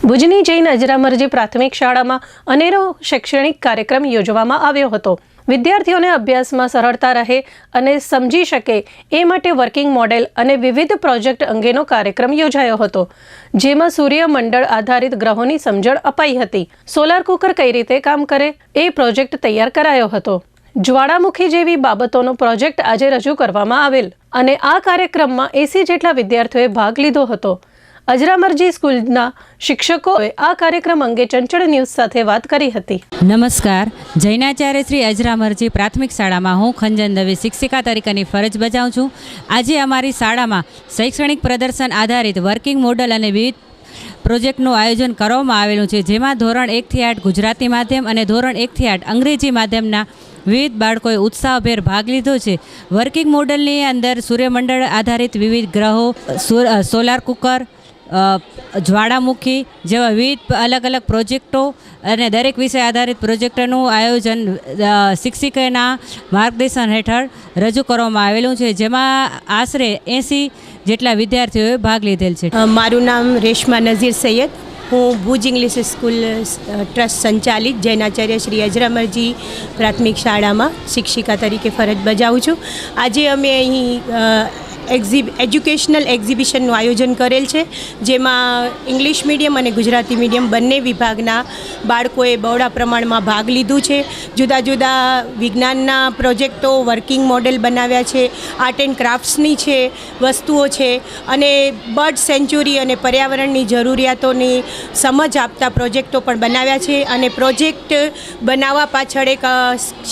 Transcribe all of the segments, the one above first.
ભુજની જૈન અજરામરજી પ્રાથમિક શાળામાં અનેરો શૈક્ષણિક કાર્યક્રમ યોજવામાં આવ્યો હતો। વિદ્યાર્થીઓને અભ્યાસમાં સરળતા રહે અને સમજી શકે એ માટે વર્કિંગ મોડેલ અને વિવિધ પ્રોજેક્ટ અંગેનો કાર્યક્રમ યોજાયો હતો, જેમાં સૂર્યમંડળ આધારિત ગ્રહોની સમજણ અપાઈ હતી। સોલાર કુકર કઈ રીતે કામ કરે એ પ્રોજેક્ટ તૈયાર કરાયો હતો। જ્વાળામુખી જેવી બાબતોનો પ્રોજેક્ટ આજે રજૂ કરવામાં આવેલ અને આ કાર્યક્રમમાં 80 જેટલા વિદ્યાર્થીઓએ ભાગ લીધો હતો। અજરામરજી સ્કૂલના શિક્ષકોએ આ કાર્યક્રમ અંગે ચંચળ ન્યૂઝ સાથે વાત કરી હતી। નમસ્કાર, જૈનાચાર્ય શ્રી અજરામરજી પ્રાથમિક શાળામાં હું ખંજન દવે શિક્ષિકા તરીકેની ફરજ બજાવું છું। આજે અમારી શાળામાં શૈક્ષણિક પ્રદર્શન આધારિત વર્કિંગ મોડલ અને વિવિધ પ્રોજેક્ટનું આયોજન કરવામાં આવેલું છે, જેમાં ધોરણ 1 થી 8 ગુજરાતી માધ્યમ અને ધોરણ 1 થી 8 અંગ્રેજી માધ્યમના વિવિધ બાળકોએ ઉત્સાહભેર ભાગ લીધો છે। વર્કિંગ મોડલની અંદર સૂર્યમંડળ આધારિત વિવિધ ગ્રહો, સોલાર કુકર, જ્વાળામુખી જેવા વિવિધ અલગ અલગ પ્રોજેક્ટો અને દરેક વિષય આધારિત પ્રોજેક્ટનું આયોજન શિક્ષિકાના માર્ગદર્શન હેઠળ રજૂ કરવામાં આવેલું છે, જેમાં આશરે 80 જેટલા વિદ્યાર્થીઓએ ભાગ લીધેલ છે। મારું નામ રેશમા નઝીર સૈયદ, હું ભુજ ઇંગ્લિશ સ્કૂલ ટ્રસ્ટ સંચાલિત જૈનાચાર્ય શ્રી અજરામરજી પ્રાથમિક શાળામાં શિક્ષિકા તરીકે ફરજ બજાવું છું। આજે અમે અહીં એજ્યુકેશનલ એક્ઝિબિશનનું આયોજન કરેલ છે, જેમાં ઇંગ્લિશ મીડિયમ અને ગુજરાતી મીડિયમ બંને વિભાગના બાળકોએ બહોળા પ્રમાણમાં ભાગ લીધું છે। જુદા જુદા વિજ્ઞાનના પ્રોજેક્ટો, વર્કિંગ મોડેલ બનાવ્યા છે, આર્ટ એન્ડ ક્રાફ્ટ્સની છે વસ્તુઓ છે અને બર્ડ સેન્ચ્યુરી અને પર્યાવરણની જરૂરિયાતોની સમજ આપતા પ્રોજેક્ટો પણ બનાવ્યા છે। અને પ્રોજેક્ટ બનાવવા પાછળ એક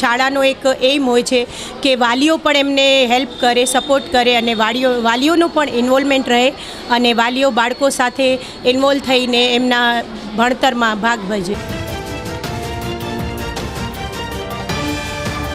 શાળાનો એક એમ હોય છે કે વાલીઓ પણ એમને હેલ્પ કરે, સપોર્ટ કરે અને વાલીઓનું પણ ઇન્વોલ્વમેન્ટ રહે અને વાલીઓ બાળકો સાથે ઇન્વોલ્વ થઈને એમના ભણતરમાં ભાગ ભજવે।